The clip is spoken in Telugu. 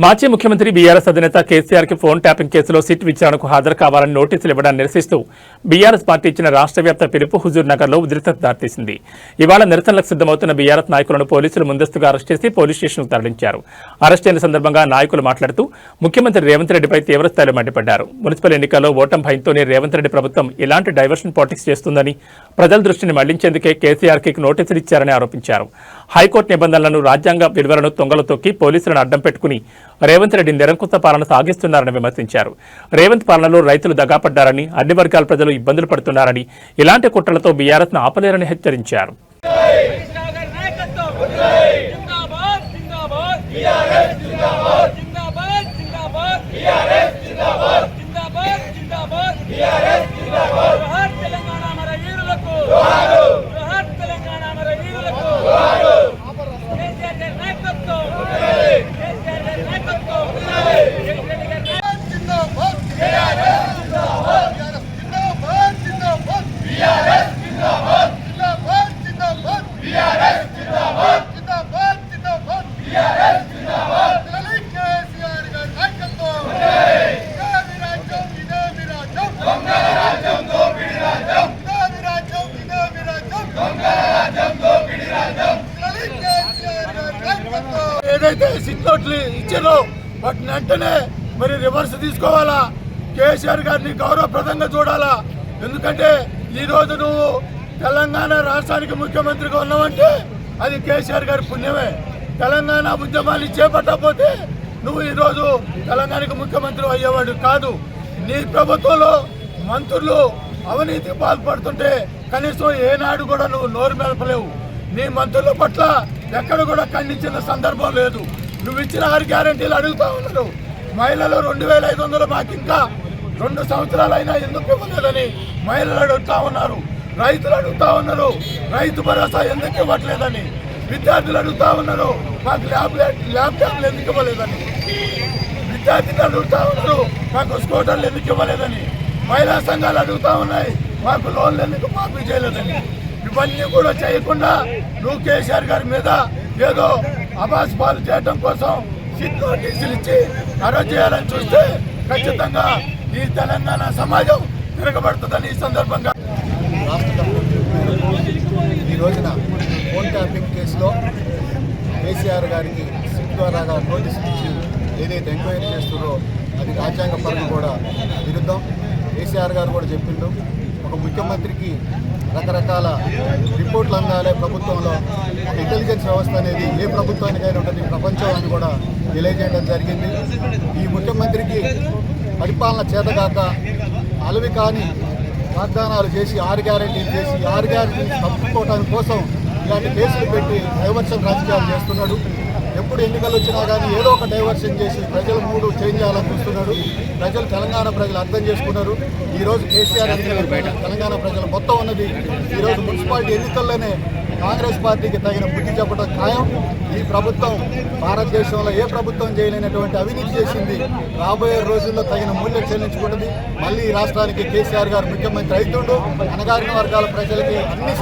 మాజీ ముఖ్యమంత్రి బీఆర్ఎస్ అధినేత కేసీఆర్ కి ఫోన్ ట్యాపింగ్ కేసులో సిట్ విచారణకు హాజరు కావాలని నోటీసులు ఇవ్వడాన్ని నిరసిస్తూ బీఆర్ఎస్ పార్టీ ఇచ్చిన రాష్ట్ర వ్యాప్త పిలుపు హుజూర్ నగర్ లో ఉద్రిక్తత దారితీసింది. ఇవాళ నిరసనలకు సిద్ధమవుతున్న బీఆర్ఎస్ నాయకులను పోలీసులు ముందస్తుగా అరెస్ట్ చేసి పోలీస్ స్టేషన్కు తరలించారు. అరెస్ట్ అయిన సందర్భంగా నాయకులు మాట్లాడుతూ ముఖ్యమంత్రి రేవంత్ రెడ్డిపై తీవ్రస్థాయిలో మండిపడ్డారు. మున్సిపల్ ఎన్నికల్లో ఓటమి భయంతోనే రేవంత్ రెడ్డి ప్రభుత్వం ఇలాంటి డైవర్షన్ పాలిటిక్స్ చేస్తుందని, ప్రజల దృష్టిని మళ్లించేందుకే కేసీఆర్ కి నోటీసులు ఇచ్చారని ఆరోపించారు. హైకోర్టు నిబంధనలను, రాజ్యాంగ విలువలను తొంగలు తొక్కి పోలీసులను అడ్డం పెట్టుకుని రేవంత్ రెడ్డి నిరంకుశ పాలన సాగిస్తున్నారని విమర్శించారు. రేవంత్ పాలనలో రైతులు దగాపడ్డారని, అన్ని వర్గాల ప్రజలు ఇబ్బందులు పడుతున్నారని, ఇలాంటి కుట్రలతో బీఆర్ఎస్ ను ఆపలేరని హెచ్చరించారు. ఏదైతే సిట్ నోట్లు ఇచ్చారో వాటిని వెంటనే మరి రివర్స్ తీసుకోవాలా. కేసీఆర్ గారిని గౌరవప్రదంగా చూడాలా. ఎందుకంటే ఈ రోజు నువ్వు తెలంగాణ రాష్ట్రానికి ముఖ్యమంత్రిగా ఉన్నావంటే అది కేసీఆర్ గారి పుణ్యమే. తెలంగాణ ఉద్యమాన్ని చేపట్టకపోతే నువ్వు ఈరోజు తెలంగాణకు ముఖ్యమంత్రి అయ్యేవాడు కాదు. నీ ప్రభుత్వంలో మంత్రులు అవినీతికి పాల్పడుతుంటే కనీసం ఏనాడు కూడా నువ్వు నోరు మెదపలేవు. నీ మంత్రుల పట్ల ఎక్కడ కూడా ఖండించిన సందర్భం లేదు. నువ్వు ఇచ్చిన 6 గ్యారెంటీలు అడుగుతా ఉన్నారు. మహిళలు 2500 మాకు ఇంకా 2 సంవత్సరాలైనా ఎందుకు ఇవ్వలేదని మహిళలు అడుగుతా ఉన్నారు. రైతులు అడుగుతా ఉన్నారు, రైతు భరోసా ఎందుకు ఇవ్వట్లేదని. విద్యార్థులు అడుగుతా ఉన్నారు, మాకు ల్యాప్టాప్లు ఎందుకు ఇవ్వలేదని. విద్యార్థులు అడుగుతా ఉన్నారు, మాకు స్కూటర్లు ఎందుకు ఇవ్వలేదని. మహిళా సంఘాలు అడుగుతా ఉన్నాయి, మాకు లోన్లు ఎందుకు మాఫీ చేయలేదని. ఇవన్నీ కూడా చేయకుండా నువ్వు కేసీఆర్ గారి మీద ఏదో అబాస్ పాలు చేయడం కోసం సిట్ నోటీసులు ఇచ్చి అరెస్ట్ చేయాలని చూస్తే ఖచ్చితంగా ఈ తెలంగాణ సమాజం తిరగబడుతుందని ఈ సందర్భంగా ఈ రోజున ఫోన్ ట్యాపింగ్ కేసులో కేసీఆర్ గారికి సిట్ ద్వారా నోటీసులు ఇచ్చి ఏదైతే ఎంక్వైరీ చేస్తున్నారో అది రాజ్యాంగ పరంగా కూడా విరుద్ధం. కేసీఆర్ గారు కూడా చెప్పిండు, ఒక ముఖ్యమంత్రికి రకరకాల రిపోర్ట్లు అందాలి ప్రభుత్వంలో. ఇంటెలిజెన్స్ వ్యవస్థ అనేది ఏ ప్రభుత్వానికైనా ఉంటుంది ప్రపంచం అని కూడా తెలియజేయడం జరిగింది. ఈ ముఖ్యమంత్రికి పరిపాలన చేతగాక అలవి కాని వాగ్దానాలు చేసి 6 గ్యారెంటీలు చేసి 6 గ్యారెంటీలు తప్పుకోవడానికి కోసం ఇలాంటి కేసులు పెట్టి డైవర్షన్ రాజకీయాలు చేస్తున్నాడు. ఎప్పుడు ఎన్నికలు వచ్చినా కానీ ఏదో ఒక డైవర్షన్ చేసి ప్రజల మూడు చేంజ్ చేయాలని చూస్తున్నాడు. తెలంగాణ ప్రజలు అర్థం చేసుకున్నారు. ఈరోజు కేసీఆర్ తెలంగాణ ప్రజలు మొత్తం ఉన్నది ఈరోజు మున్సిపాలిటీ ఎన్నికల్లోనే కాంగ్రెస్ పార్టీకి తగిన బుద్ధి చెప్పడం ఖాయం. ఈ ప్రభుత్వం భారతదేశంలో ఏ ప్రభుత్వం చేయలేనటువంటి అవినీతి చేసింది. రాబోయే రోజుల్లో తగిన మూల్యం చెల్లించుకుంటుంది. మళ్ళీ ఈ రాష్ట్రానికి కేసీఆర్ గారు ముఖ్యమంత్రి అవుతుండు. అణగారిన వర్గాల ప్రజలకి అన్ని